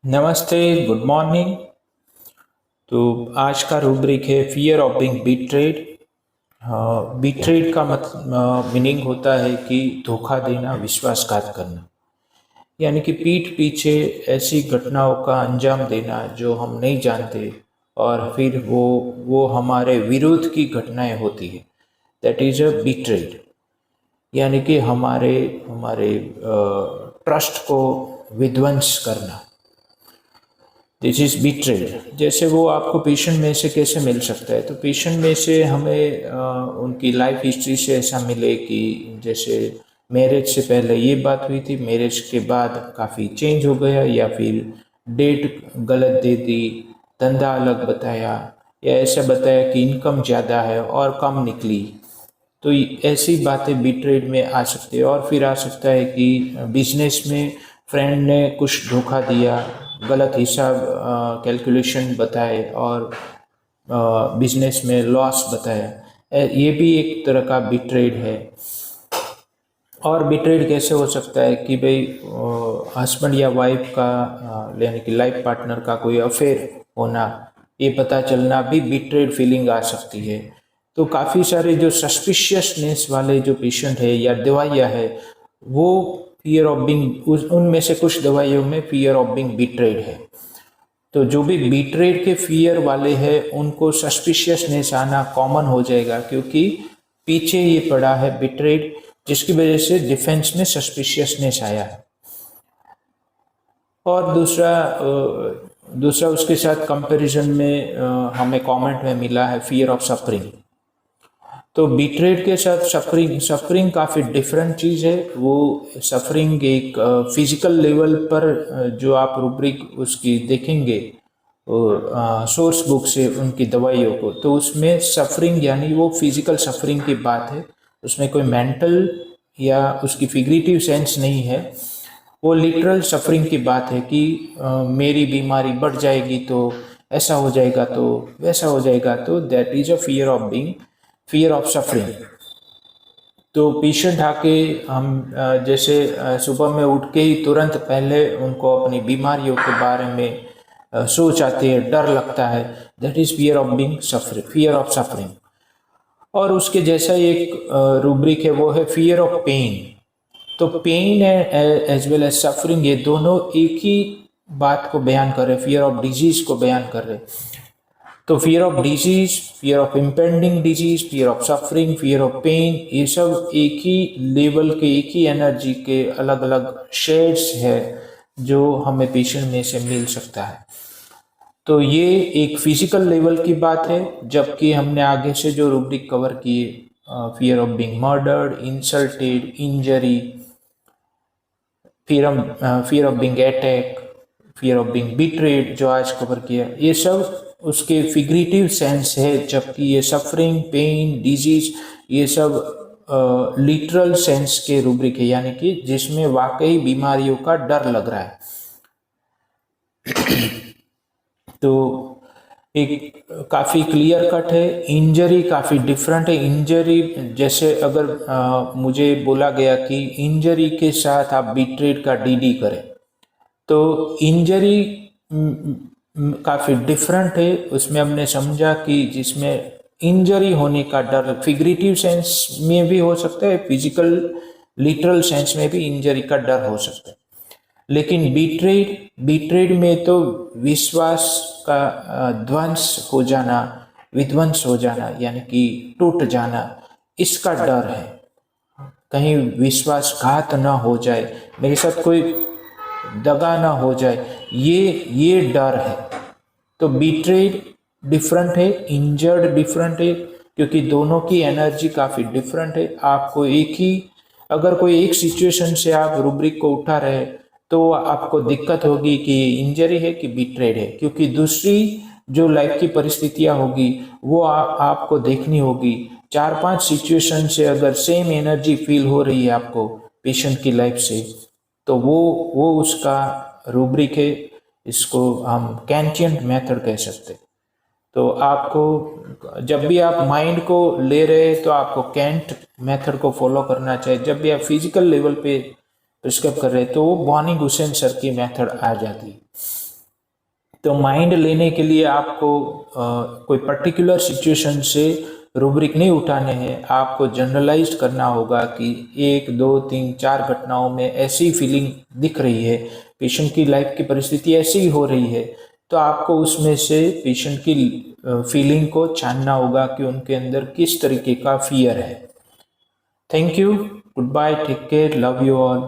नमस्ते, good morning. तो आज का रूब्रिक है फियर ऑफ बीइंग बीट्रेड। बीट्रेड का मीनिंग होता है कि धोखा देना, विश्वासघात करना, यानी कि पीठ पीछे ऐसी घटनाओं का अंजाम देना जो हम नहीं जानते और फिर वो हमारे विरोध की घटनाएं होती है। दैट इज अ बीट्रेड, यानी कि हमारे हमारे ट्रस्ट को विध्वंस करना। This is betrayed. जैसे वो आपको पेशेंट में से कैसे मिल सकता है, तो पेशेंट में से हमें उनकी लाइफ हिस्ट्री से ऐसा मिले कि जैसे मैरिज से पहले ये बात हुई थी, मैरिज के बाद काफ़ी चेंज हो गया, या फिर डेट गलत दे दी, धंधा अलग बताया, या ऐसा बताया कि इनकम ज़्यादा है और कम निकली। तो ऐसी बातें बिट्रेड में आ सकती है। और फिर आ सकता है कि बिजनेस में फ्रेंड ने कुछ धोखा दिया, गलत हिसाब कैलकुलेशन बताए और बिजनेस में लॉस बताया। ये भी एक तरह का बिट्रेड है। और बिट्रेड कैसे हो सकता है कि भाई हस्बैंड या वाइफ का यानी कि लाइफ पार्टनर का कोई अफेयर होना, ये पता चलना भी बिट्रेड फीलिंग आ सकती है। तो काफ़ी सारे जो सस्पिशियसनेस वाले जो पेशेंट है या दवाइयाँ है, वो फियर ऑफ बीइंग, उनमें से कुछ दवाइयों में फियर ऑफ बीइंग बिट्रेड है। तो जो भी बिट्रेड के फियर वाले हैं उनको सस्पिशियसनेस आना कॉमन हो जाएगा, क्योंकि पीछे ये पड़ा है बिट्रेड, जिसकी वजह से डिफेंस में सस्पिशियसनेस आया है। और दूसरा उसके साथ कंपैरिजन में हमें कमेंट में मिला है फियर ऑफ सफरिंग। तो बिट्रेड के साथ सफरिंग काफ़ी डिफरेंट चीज़ है। वो सफरिंग एक फिजिकल लेवल पर जो आप रूब्रिक उसकी देखेंगे सोर्स बुक से उनकी दवाइयों को, तो उसमें सफरिंग यानी वो फिजिकल सफरिंग की बात है, उसमें कोई मेंटल या उसकी फिगरेटिव सेंस नहीं है। वो लिटरल सफरिंग की बात है कि मेरी बीमारी बढ़ जाएगी तो ऐसा हो जाएगा, तो वैसा हो जाएगा। तो that is a fear of suffering. तो पेशेंट आके हम जैसे सुबह में उठ के ही तुरंत पहले उनको अपनी बीमारियों के बारे में सोच आती है, डर लगता है। That is fear of suffering. और उसके जैसा एक रूब्रिक है, वो है फियर ऑफ पेन। तो pain as well as suffering, ये दोनों एक ही बात को बयान कर रहे, फियर ऑफ डिजीज को बयान कर रहे। तो fear of disease, fear of impending disease, fear of suffering, fear of pain, ये सब एक ही लेवल के, एक ही एनर्जी के अलग अलग शेड्स है जो हमें पेशेंट में से मिल सकता है। तो ये एक फिजिकल लेवल की बात है, जबकि हमने आगे से जो रूब्रिक कवर किए, fear of being murdered, insulted, injury, fear of being attack, fear of being betrayed जो आज कवर किया, ये सब उसके फिगरेटिव सेंस है। जबकि ये सफरिंग, पेन, डिजीज, ये सब लिटरल सेंस के रूब्रिक है, यानी कि जिसमें वाकई बीमारियों का डर लग रहा है। तो एक काफ़ी क्लियर कट है। इंजरी काफ़ी डिफरेंट है। इंजरी जैसे अगर मुझे बोला गया कि इंजरी के साथ आप बिट्रेड का डीडी करें, तो इंजरी काफ़ी डिफरेंट है। उसमें हमने समझा कि जिसमें इंजरी होने का डर फिगरेटिव सेंस में भी हो सकता है, फिजिकल लिटरल सेंस में भी इंजरी का डर हो सकता है। लेकिन बिट्रेड में तो विश्वास का विध्वंस हो जाना, यानी कि टूट जाना, इसका डर है। कहीं विश्वासघात ना हो जाए, मेरे साथ कोई दगा ना हो जाए, ये डर है। तो बिट्रेड डिफरेंट है, इंजर्ड डिफरेंट है, क्योंकि दोनों की एनर्जी काफ़ी डिफरेंट है। आपको अगर कोई एक सिचुएशन से आप रूब्रिक को उठा रहे, तो आपको दिक्कत होगी कि इंजरी है कि बिट्रेड है, क्योंकि दूसरी जो लाइफ की परिस्थितियां होगी वो आपको देखनी होगी। 4-5 सिचुएशन से अगर सेम एनर्जी फील हो रही है आपको पेशेंट की लाइफ से, तो वो उसका रूब्रिक है। इसको हम कैंटियन मेथड कह सकते। तो आपको जब भी आप माइंड को ले रहे हैं तो आपको कैंट मेथड को फॉलो करना चाहिए। जब भी आप फिजिकल लेवल पे प्रिस्क्राइब कर रहे हैं तो वो बॉनिंग हुसैन सर की मेथड आ जाती है। तो माइंड लेने के लिए आपको कोई पर्टिकुलर सिचुएशन से रूब्रिक नहीं उठाने हैं, आपको जनरलाइज करना होगा कि 1 2 3 4 घटनाओं में ऐसी फीलिंग दिख रही है, पेशेंट की लाइफ की परिस्थिति ऐसी ही हो रही है, तो आपको उसमें से पेशेंट की फीलिंग को जानना होगा कि उनके अंदर किस तरीके का फियर है। Thank you, goodbye, take care, love you all.